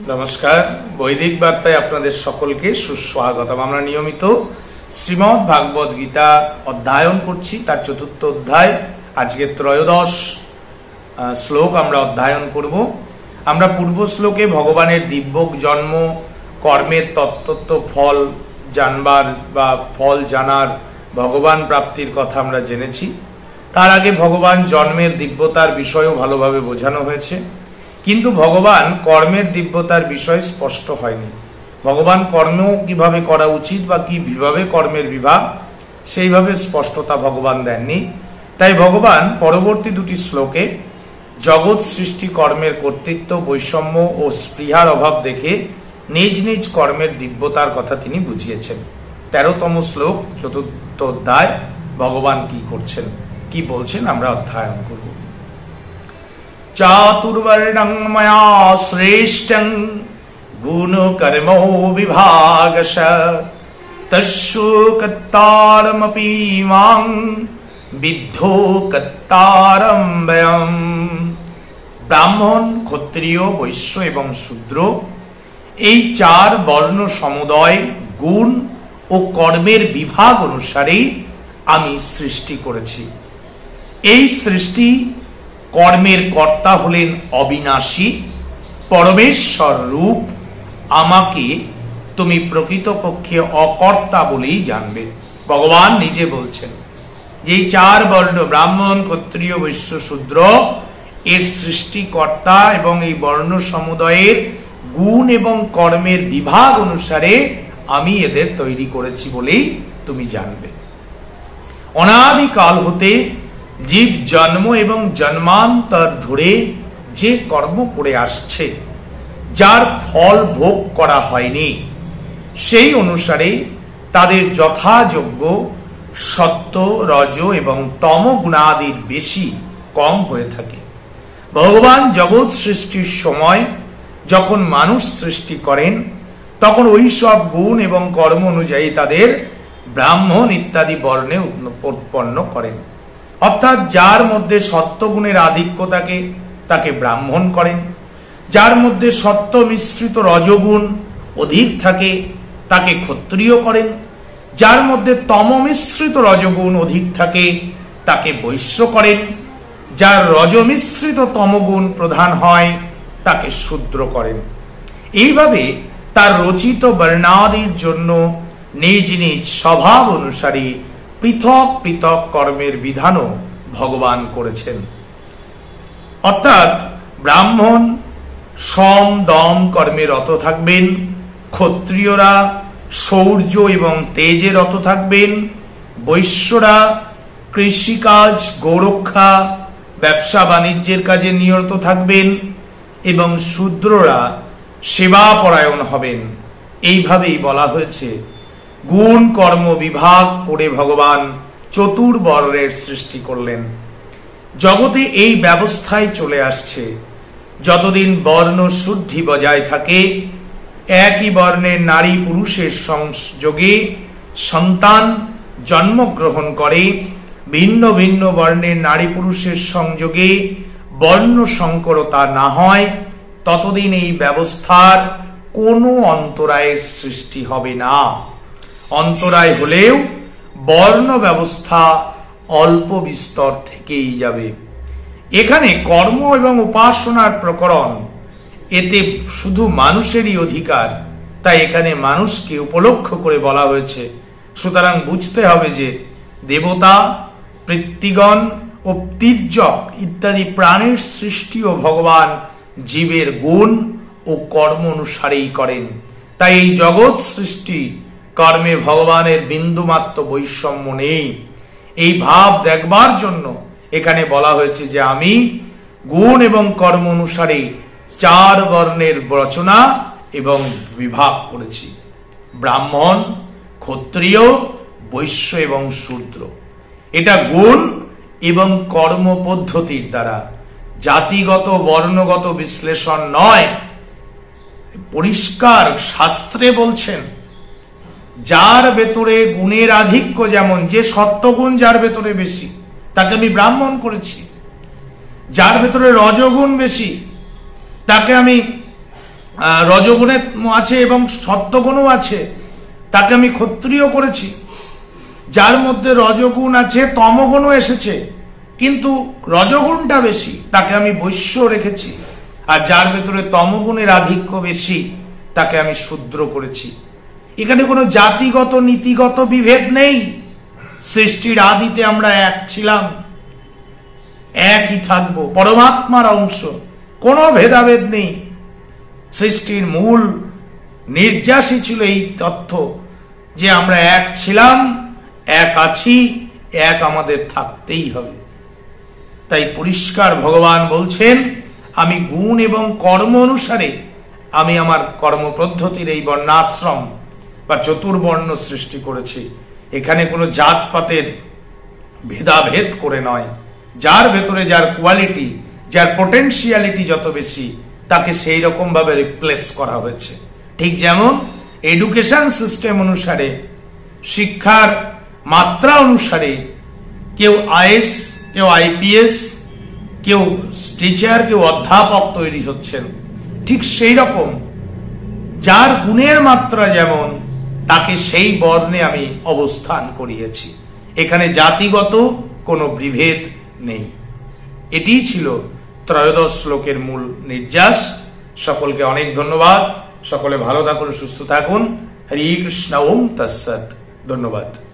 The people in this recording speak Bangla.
নমস্কার, বৈদিক বার্তায় আপনাদের সকলকে সুস্বাগতম। আমরা নিয়মিত শ্রীমদ্ ভাগবত গীতা অধ্যয়ন করছি, তার চতুর্থ অধ্যায়, আজকে ত্রয়োদশ শ্লোক আমরা অধ্যয়ন করব। আমরা পূর্ব শ্লোকে ভগবানের দিব্য জন্ম, কর্মের তত্ত্ব, ফল জানবার বা ফল জানার, ভগবান প্রাপ্তির কথা আমরা জেনেছি। তার আগে ভগবান জন্মের দিব্যতার বিষয়ও ভালোভাবে বোঝানো হয়েছে, কিন্তু ভগবান কর্মের দিব্যতার বিষয় স্পষ্ট হয়নি। ভগবান কর্ম কিভাবে করা উচিত বা কিভাবে কর্মের বিভাগ, সেইভাবে স্পষ্টতা ভগবান দেননি। তাই ভগবান পরবর্তী দুটি শ্লোকে জগৎ সৃষ্টি কর্মের কর্তৃত্ব, বৈষম্য ও স্পৃহার অভাব দেখে নিজ নিজ কর্মের দিব্যতার কথা তিনি বুঝিয়েছেন। ১৩তম শ্লোক, চতুর্থ অধ্যায়, ভগবান কি করছেন, কি বলছেন আমরা অধ্যয়ন করব। চাতুর্বর্ণং ময়া শ্রেষ্ঠং গুণ কর্মো বিভাগশ তস্যু কর্তারমপি মাং বিদ্ধো কর্তারম বয়ম। ব্রাহ্মণ, ক্ষত্রিয়, বৈশ্য এবং শূদ্র, এই চার বর্ণ সমুদয় গুণ ও কর্মের বিভাগ অনুসারে আমি সৃষ্টি করেছি। এই সৃষ্টি কর্মের কর্তা হলেন অবিনাশী পরমেশ্বর রূপ। আমাকে তুমি প্রকৃতপক্ষে অকর্তা বলেই জানবে। ভগবান নিজে বলছেন যে এই চার বর্ণ, ব্রাহ্মণ, ক্ষত্রিয়, বৈশ্য, শূদ্র, এর সৃষ্টিকর্তা এবং এই বর্ণ সমুদয়ের গুণ এবং কর্মের বিভাগ অনুসারে আমি এদের তৈরি করেছি বলেই তুমি জানবে। অনাদিকাল হতে জীব জন্ম এবং জন্মান্তর ধরে যে কর্ম করে আসছে, যার ফল ভোগ করা হয়নি, সেই অনুসারে তাদের যথাযোগ্য সত্য, রজ এবং তম গুণাদির বেশি কম হয়ে থাকে। ভগবান জগৎ সৃষ্টির সময় যখন মানুষ সৃষ্টি করেন, তখন ওই সব গুণ এবং কর্ম অনুযায়ী তাদের ব্রাহ্মণ ইত্যাদি বর্ণে উৎপন্ন করেন। অর্থাৎ যার মধ্যে সত্যগুণের আধিক্য থাকে তাকে ব্রাহ্মণ করেন, যার মধ্যে সত্য মিশ্রিত রজগুণ অধিক থাকে তাকে ক্ষত্রিয় করেন, যার মধ্যে তম মিশ্রিত রজগুণ অধিক থাকে তাকে বৈশ্য করেন, যার রজমিশ্রিত তমগুণ প্রধান হয় তাকে শূদ্র করেন। এইভাবে তার রচিত বর্ণাদির জন্য নিজ নিজ স্বভাব অনুসারী পৃথক পৃথক কর্মের বিধানও ভগবান করেছেন। অর্থাৎ ব্রাহ্মণ সম দম কর্মে রত থাকবেন, ক্ষত্রিয়রা শৌর্য এবং তেজে রত থাকবেন, বৈশ্যরা কৃষিকাজ, গোরক্ষা, ব্যবসা বাণিজ্যের কাজে নিয়ত থাকবেন এবং শূদ্ররা সেবা পরায়ণ হবেন। এইভাবেই বলা হয়েছে গুণ কর্ম বিভাগ করে ভগবান চতুর্বর্ণের সৃষ্টি করলেন। জগতে এই ব্যবস্থায় চলে আসছে। যতদিন বর্ণ শুদ্ধি বজায় থাকে, একই বর্ণের নারী পুরুষের সংযোগে সন্তান জন্মগ্রহণ করে, ভিন্ন ভিন্ন বর্ণের নারী পুরুষের সংযোগে বর্ণ সংকরতা না হয়, ততদিন এই ব্যবস্থার কোনো অন্তরায়ের সৃষ্টি হবে না। অন্তরায় হলেও বর্ণ ব্যবস্থা অল্প বিস্তর থেকেই যাবে। এখানে কর্ম এবং উপাসনার প্রকরণ, এতে শুধু মানুষেরই অধিকার, তাই এখানে মানুষকে উপলক্ষ করে বলা হয়েছে। সুতরাং বুঝতে হবে যে দেবতা, পিতৃগণ ও তির্যক ইত্যাদি প্রাণের সৃষ্টিও ভগবান জীবের গুণ ও কর্ম অনুসারেই করেন। তাই এই জগৎ সৃষ্টি কর্মে ভগবানের বিন্দুমাত্র বৈষম্য নেই। এই ভাব দেখবার জন্য এখানে বলা হয়েছে যে আমি গুণ এবং কর্ম অনুসারে চার বর্ণের রচনা এবং বিভাগ করেছি। ব্রাহ্মণ, ক্ষত্রিয়, বৈশ্য এবং শূদ্র, এটা গুণ এবং কর্ম পদ্ধতির দ্বারা, জাতিগত বর্ণগত বিশ্লেষণ নয়। পরিষ্কার শাস্ত্রে বলছেন যার ভেতরে গুণের আধিক্য, যেমন যে সত্যগুণ যার ভেতরে বেশি তাকে আমি ব্রাহ্মণ করেছি, যার ভেতরে রজগুণ বেশি তাকে আমি রজগুণে আছে এবং সত্যগুণও আছে, তাকে আমি ক্ষত্রিয় করেছি। যার মধ্যে রজগুণ আছে, তমগুণও এসেছে, কিন্তু রজগুণটা বেশি, তাকে আমি বৈশ্য রেখেছি। আর যার ভেতরে তমগুণের আধিক্য বেশি, তাকে আমি শূদ্র করেছি। এখানে কোনো জাতিগত নীতিগত বিভেদ নেই। সৃষ্টির আদিতে আমরা এক ছিলাম, একই থাকবো, পরমাত্মার অংশ, কোনো ভেদাভেদ নেই। সৃষ্টির মূল নির্যাসই ছিল এই তথ্য যে আমরা এক ছিলাম, এক আছি, এক আমাদের থাকতেই হবে। তাই পরিষ্কার ভগবান বলছেন, আমি গুণ এবং কর্ম অনুসারে আমি আমার কর্ম পদ্ধতির এই বর্ণাশ্রম বা চতুর্বর্ণ সৃষ্টি করেছি। এখানে কোনো জাতপাতের ভেদাভেদ করে নয়। যার ভেতরে যার কোয়ালিটি, যার পোটেনশিয়ালিটি যত বেশি, তাকে সেই রকম ভাবে রিপ্লেস করা হয়েছে। ঠিক যেমন এডুকেশন সিস্টেম অনুসারে, শিক্ষার মাত্রা অনুসারে কেউ আইএস, কেউ আইপিএস, কেউ টিচার, কেউ অধ্যাপক তৈরি হচ্ছেন। ঠিক সেই রকম যার গুণের মাত্রা যেমন, তাকে সেই বর্ণে আমি অবস্থান করিয়েছি। এখানে জাতিগত কোনো বিভেদ নেই। এটিই ছিল ত্রয়োদশ শ্লোকের মূল নির্যাস। সকলকে অনেক ধন্যবাদ। সকলে ভালো থাকুন, সুস্থ থাকুন। হরে কৃষ্ণ। ওম তৎসৎ। ধন্যবাদ।